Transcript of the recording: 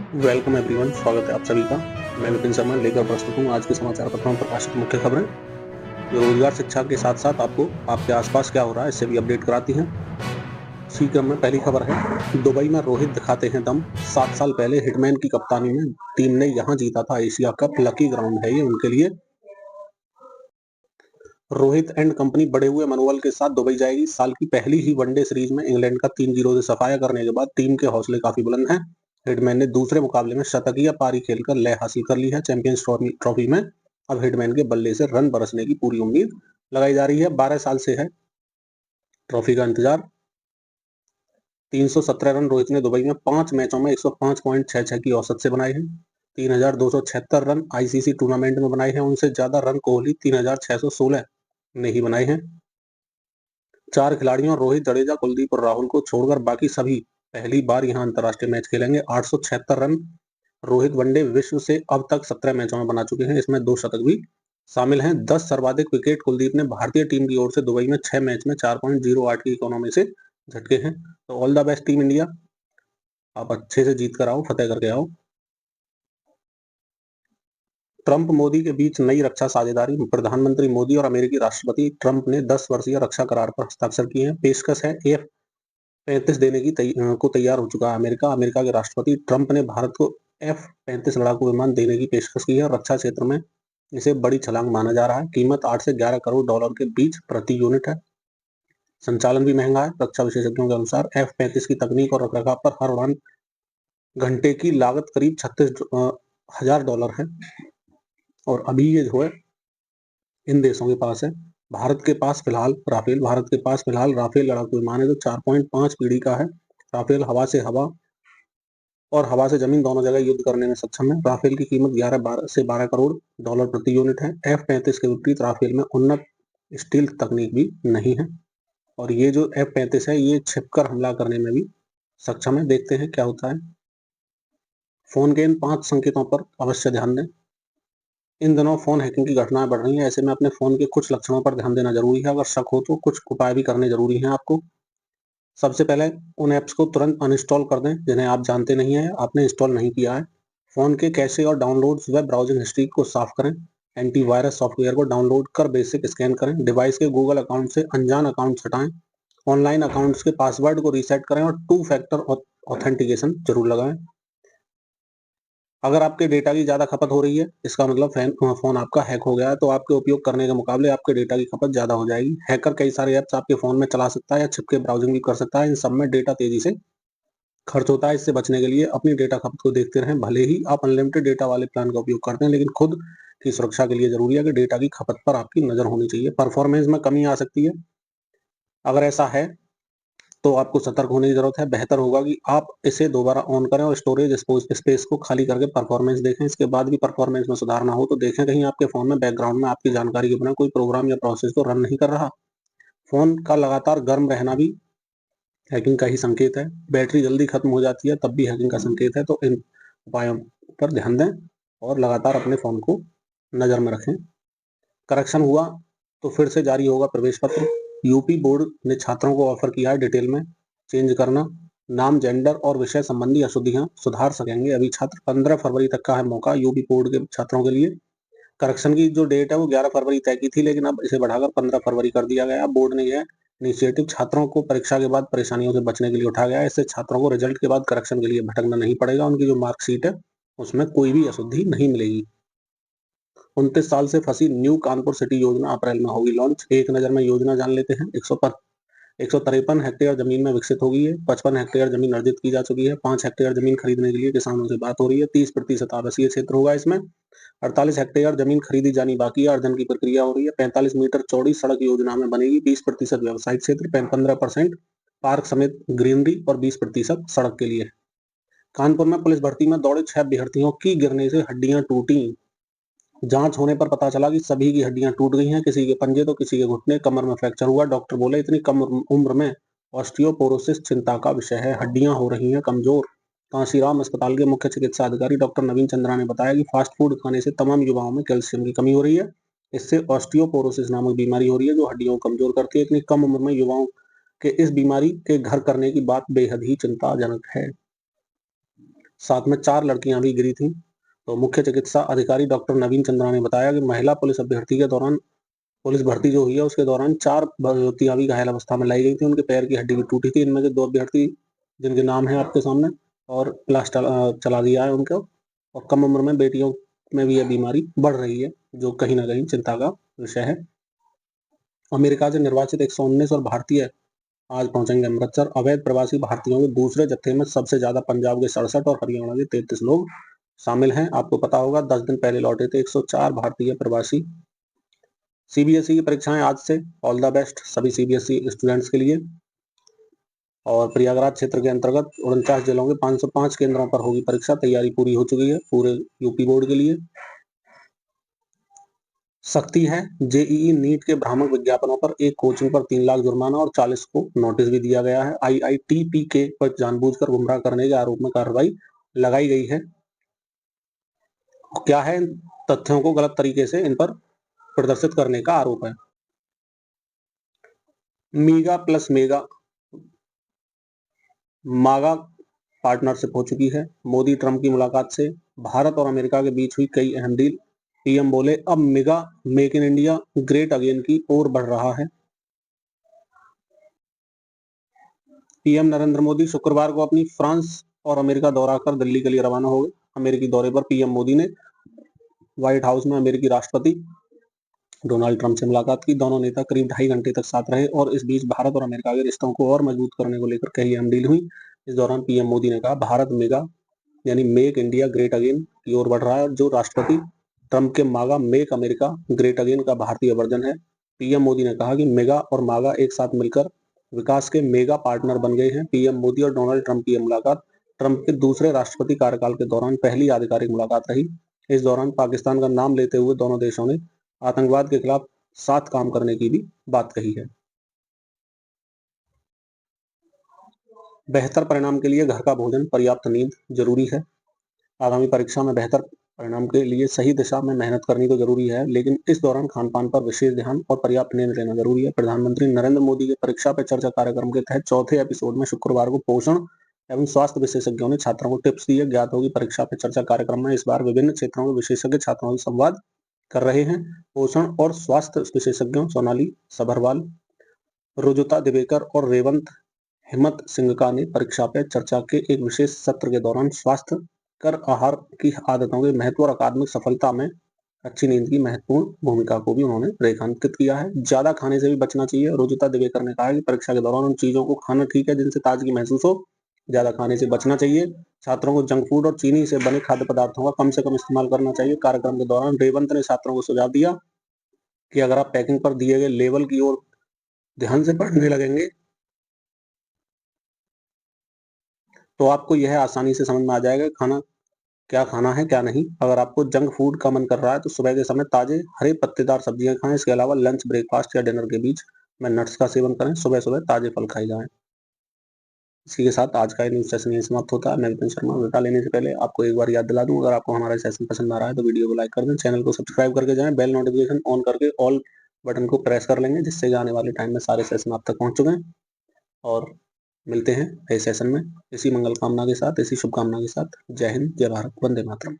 Welcome everyone, स्वागत है आप सभी का। मैं विपिन शर्मा लेकर प्रस्तुत हूँ आज के समाचार पत्रों में प्रकाशित मुख्य खबरें, जो रोजगार शिक्षा के साथ साथ आपको आपके आसपास क्या हो रहा है इससे भी अपडेट कराती हैं। इसी क्रम में पहली खबर है, दुबई में रोहित दिखाते हैं दम। 7 साल पहले हिटमैन की कप्तानी में टीम ने यहाँ जीता था एशिया कप। लकी ग्राउंड है ये उनके लिए। रोहित एंड कंपनी बढ़े हुए मनोबल के साथ दुबई जाएगी। साल की पहली ही वनडे सीरीज में इंग्लैंड का 3-0 से सफाया करने के बाद टीम के हौसले काफी बुलंद हैं। हिटमैन ने दूसरे मुकाबले में शतकीय पारी खेलकर लय हासिल कर ली है। चैंपियंस ट्रॉफी में अब हिटमैन के बल्ले से रन बरसने की पूरी उम्मीद लगाई जा रही है। 12 साल से है ट्रॉफी का इंतजार। 317 रन रोहित ने दुबई में 5 मैचों में 105.66 की औसत से बनाए हैं। 3276 रन आईसीसी टूर्नामेंट में बनाए हैं। उनसे ज्यादा रन कोहली 3616 ने ही बनाए हैं। 4 खिलाड़ियों रोहित, जडेजा, कुलदीप और राहुल को छोड़कर बाकी सभी पहली बार यहां अंतरराष्ट्रीय मैच खेलेंगे। 876 रन रोहित वनडे विश्व से अब तक 17 मैचों में बना चुके हैं। इसमें 2 शतक भी शामिल हैं। 10 सर्वाधिक विकेट कुलदीप ने भारतीय टीम की ओर से दुबई में 6 मैच में 4.08 की इकोनॉमी से झटके हैं। तो all the best team India, आप अच्छे से जीत कर आओ, फतेह करके आओ। ट्रंप मोदी के बीच नई रक्षा साझेदारी। प्रधानमंत्री मोदी और अमेरिकी राष्ट्रपति ट्रंप ने 10 वर्षीय रक्षा करार पर हस्ताक्षर किए हैं। पेशकश है F-35 देने की को तैयार हो चुका है अमेरिका। अमेरिका के राष्ट्रपति ट्रंप ने भारत को F-35 लड़ाकू विमान देने की पेशकश की है। रक्षा क्षेत्र में इसे बड़ी छलांग माना जा रहा है। कीमत 8 से 11 करोड़ डॉलर के बीच प्रति यूनिट है। संचालन भी महंगा है। रक्षा विशेषज्ञों के अनुसार F-35 की तकनीक और रखरखाव पर हर उड़ान घंटे की लागत करीब 36,000 डॉलर है। और अभी ये जो है इन देशों के पास है। भारत के पास फिलहाल राफेल लड़ाकू विमान है जो 4.5 पीढ़ी का है। राफेल हवा से हवा और हवा से जमीन दोनों जगह युद्ध करने में सक्षम है। राफेल की कीमत 11 से 12 करोड़ डॉलर प्रति यूनिट है। F-35 के विपरीत राफेल में उन्नत स्टील तकनीक भी नहीं है। और ये जो F-35 है ये छिपकर हमला करने में भी सक्षम है। देखते हैं क्या होता है। फोन के इन 5 संकेतों पर अवश्य ध्यान दें। इन दिनों फोन हैकिंग की घटनाएं बढ़ रही हैं। ऐसे में अपने फोन के कुछ लक्षणों पर ध्यान देना जरूरी है। अगर शक हो तो कुछ उपाय भी करने जरूरी हैं आपको। सबसे पहले उन ऐप्स को तुरंत अनइंस्टॉल कर दें जिन्हें आप जानते नहीं है, आपने इंस्टॉल नहीं किया है। फोन के कैशे और डाउनलोड्स व ब्राउजिंग हिस्ट्री को साफ करें। एंटीवायरस सॉफ्टवेयर को डाउनलोड कर बेसिक स्कैन करें। डिवाइस के गूगल अकाउंट से अनजान अकाउंट हटाएं। ऑनलाइन अकाउंट्स के पासवर्ड को रीसेट करें और 2 फैक्टर ऑथेंटिकेशन जरूर लगाएं। अगर आपके डेटा की ज्यादा खपत हो रही है, इसका मतलब फोन आपका हैक हो गया है, तो आपके उपयोग करने के मुकाबले आपके डेटा की खपत ज्यादा हो जाएगी। हैकर कई सारे ऐप्स आपके फोन में चला सकता है या छिपके ब्राउजिंग भी कर सकता है। इन सब में डेटा तेजी से खर्च होता है। इससे बचने के लिए अपनी डेटा खपत को देखते रहें। भले ही आप अनलिमिटेड डेटा वाले प्लान का उपयोग करते हैं, लेकिन खुद की सुरक्षा के लिए जरूरी है कि डेटा की खपत पर आपकी नजर होनी चाहिए। परफॉर्मेंस में कमी आ सकती है। अगर ऐसा है तो आपको सतर्क होने की जरूरत है। बेहतर होगा कि आप इसे दोबारा ऑन करें और स्टोरेज स्पेस को खाली करके परफॉर्मेंस देखें। इसके बाद भी परफॉर्मेंस में सुधार ना हो तो देखें कहीं आपके फोन में बैकग्राउंड में आपकी जानकारी के बिना कोई प्रोग्राम या प्रोसेस तो रन नहीं कर रहा। फोन का लगातार गर्म रहना भी हैकिंग का ही संकेत है। बैटरी जल्दी खत्म हो जाती है तब भी हैकिंग का संकेत है। तो इन उपायों पर ध्यान दें और लगातार अपने फोन को नजर में रखें। करेक्शन हुआ तो फिर से जारी होगा प्रवेश पत्र। यूपी बोर्ड ने छात्रों को ऑफर किया है डिटेल में चेंज करना। नाम, जेंडर और विषय संबंधी अशुद्धियां सुधार सकेंगे अभी छात्र। 15 फरवरी तक का है मौका यूपी बोर्ड के छात्रों के लिए। करेक्शन की जो डेट है वो 11 फरवरी तय की थी, लेकिन अब इसे बढ़ाकर 15 फरवरी कर दिया गया। बोर्ड ने यह इनिशिएटिव छात्रों को परीक्षा के बाद परेशानियों से बचने के लिए उठाया गया है। इससे छात्रों को रिजल्ट के बाद करेक्शन के लिए भटकना नहीं पड़ेगा। उनकी जो मार्कशीट है उसमें कोई भी अशुद्धि नहीं मिलेगी। 29 साल से फंसी न्यू कानपुर सिटी योजना अप्रैल में होगी लॉन्च। एक नजर में योजना जान लेते हैं। 153 हेक्टेयर जमीन में विकसित होगी है। 55 हेक्टेयर जमीन अर्जित की जा चुकी है। 5 हेक्टेयर जमीन खरीदने के लिए किसानों से बात हो रही है। 30% आवासीय क्षेत्र होगा इसमें। 48 हेक्टेयर जमीन खरीदी जानी बाकी है। अर्जन की प्रक्रिया हो रही है। 45 मीटर चौड़ी सड़क योजना में बनेगी। 20% व्यवसायिक क्षेत्र, 15% पार्क समेत ग्रीनरी और 20% सड़क के लिए। कानपुर में पुलिस भर्ती में दौड़े 6 अभ्यर्थियों की गिरने से हड्डियां टूटी। जांच होने पर पता चला कि सभी की हड्डियां टूट गई हैं। किसी के पंजे तो किसी के घुटने, कमर में फ्रैक्चर हुआ। डॉक्टर बोले इतनी कम उम्र में ऑस्टियोपोरोसिस चिंता का विषय है, हड्डियां हो रही हैं कमजोर। कांशीराम अस्पताल के मुख्य चिकित्सा अधिकारी डॉक्टर नवीन चंद्रा ने बताया कि फास्ट फूड खाने से तमाम युवाओं में कैल्शियम की कमी हो रही है। इससे ऑस्टियोपोरोसिस नामक बीमारी हो रही है जो हड्डियों को कमजोर करती है। इतनी कम उम्र में युवाओं के इस बीमारी के घर करने की बात बेहद ही चिंताजनक है। साथ में 4 लड़कियां भी गिरी थीं। तो मुख्य चिकित्सा अधिकारी डॉक्टर नवीन चंद्रा ने बताया कि महिला पुलिस अभ्यर्थी के दौरान पुलिस भर्ती जो हुई है उसके दौरान 4 युवतियां भी घायल अवस्था में लाई गई थी। उनके पैर की हड्डी भी टूटी थी। इनमें से 2 अभ्यर्थी जिनके नाम है आपके सामने और इलाज चला दिया है उनको। और कम उम्र में बेटियों में भी यह बीमारी बढ़ रही है, जो कहीं न कहीं चिंता का विषय है। अमेरिका से निर्वाचित 119 और भारतीय आज पहुंचेंगे अमृतसर। अवैध प्रवासी भारतीयों के दूसरे जत्थे में सबसे ज्यादा पंजाब के 67 और हरियाणा के 33 लोग शामिल हैं। आपको पता होगा 10 दिन पहले लौटे थे 104 भारतीय प्रवासी। सीबीएसई की परीक्षाएं आज से। ऑल द बेस्ट सभी सीबीएसई स्टूडेंट्स के लिए। और प्रयागराज क्षेत्र के अंतर्गत 49 जिलों के 505 केंद्रों पर होगी परीक्षा। तैयारी पूरी हो चुकी है पूरे यूपी बोर्ड के लिए। सख्ती है। जेईई नीट के भ्रामक विज्ञापनों पर एक कोचिंग पर 3 लाख जुर्माना और 40 को नोटिस भी दिया गया है। आईआईटीपीके पर जानबूझकर गुमराह करने के आरोप में कार्रवाई लगाई गई है। क्या है? तथ्यों को गलत तरीके से इन पर प्रदर्शित करने का आरोप है। मीगा प्लस मेगा मागा पार्टनरशिप हो चुकी है। मोदी ट्रंप की मुलाकात से भारत और अमेरिका के बीच हुई कई अहम डील। पीएम बोले अब mega make in India great again की ओर बढ़ रहा है। पीएम नरेंद्र मोदी शुक्रवार को अपनी फ्रांस और अमेरिका दौरा कर दिल्ली के लिए रवाना हो गए। अमेरिकी दौरे पर पीएम मोदी ने व्हाइट हाउस में अमेरिकी राष्ट्रपति डोनाल्ड ट्रंप से मुलाकात की। दोनों नेता करीब 2.5 घंटे तक साथ रहे और इस बीच भारत और अमेरिका के रिश्तों को और मजबूत करने को लेकर कई अहम डील हुई। इस दौरान पीएम मोदी ने कहा भारत मेगा यानी मेक इंडिया ग्रेट अगेन की ओर बढ़ रहा है, जो राष्ट्रपति ट्रंप के मागा मेक अमेरिका ग्रेट अगेन का भारतीय वर्जन है। पीएम मोदी ने कहा कि मेगा और मागा एक साथ मिलकर विकास के मेगा पार्टनर बन गए हैं। पीएम मोदी और डोनाल्ड ट्रंप की यह मुलाकात ट्रंप के दूसरे राष्ट्रपति कार्यकाल के दौरान पहली आधिकारिक मुलाकात रही। इस दौरान पाकिस्तान का नाम लेते हुए दोनों देशों ने आतंकवाद के खिलाफ साथ काम करने की भी बात कही है। बेहतर परिणाम के लिए घर का भोजन, पर्याप्त नींद जरूरी है। आगामी परीक्षा में बेहतर परिणाम के लिए सही दिशा में मेहनत करनी तो जरूरी है, लेकिन इस दौरान खान-पान पर विशेष ध्यान और पर्याप्त नींद लेना जरूरी है। प्रधानमंत्री नरेंद्र मोदी के परीक्षा पे चर्चा कार्यक्रम के तहत चौथे एपिसोड में शुक्रवार को पोषण एवं स्वास्थ्य विशेषज्ञों ने छात्रों को टिप्स दिए। ज्ञात होगी परीक्षा पे चर्चा कार्यक्रम में इस बार विभिन्न क्षेत्रों के विशेषज्ञ छात्रों से संवाद कर रहे हैं। पोषण और स्वास्थ्य विशेषज्ञों सोनाली सभरवाल, रुजुता दिवेकर और रेवंत हिम्मत सिंघका ने परीक्षा पे चर्चा के एक विशेष सत्र के दौरान स्वास्थ्य कर आहार की आदतों के महत्व और अकादमिक सफलता में अच्छी नींद की महत्वपूर्ण भूमिका को भी उन्होंने रेखांकित किया है। ज्यादा खाने से भी बचना चाहिए। रुजुता दिवेकर ने कहा कि परीक्षा के दौरान उन चीजों को खाना ठीक है जिनसे ताजगी महसूस हो। ज्यादा खाने से बचना चाहिए। छात्रों को जंक फूड और चीनी से बने खाद्य पदार्थों का कम से कम इस्तेमाल करना चाहिए। कार्यक्रम के दौरान रेवंत ने छात्रों को सुझाव दिया कि अगर आप पैकिंग पर दिए गए लेवल की ओर ध्यान से पढ़ने लगेंगे तो आपको यह आसानी से समझ में आ जाएगा खाना क्या खाना है क्या नहीं। अगर आपको जंक फूड का मन कर रहा है तो सुबह के समय ताजे हरे पत्तेदार सब्जियां खाएं। इसके अलावा लंच, ब्रेकफास्ट या डिनर के बीच में नट्स का सेवन करें। सुबह सुबह ताजे फल खाए जाएं। इसी के साथ आज का न्यूज सेशन यही समाप्त होता है। मैं विपिन शर्मा। विदा लेने से पहले आपको एक बार याद दिला दूं, अगर आपको हमारा सेशन पसंद आ रहा है तो वीडियो को लाइक कर दें, चैनल को सब्सक्राइब करके जाएं, बेल नोटिफिकेशन ऑन करके ऑल बटन को प्रेस कर लेंगे, जिससे आने वाले टाइम में सारे सेशन आप तक पहुंच चुके हैं। और मिलते हैं नए सेशन में इसी मंगल कामना के साथ, इसी शुभकामना के साथ। जय हिंद, जय भारत, वंदे मातरम।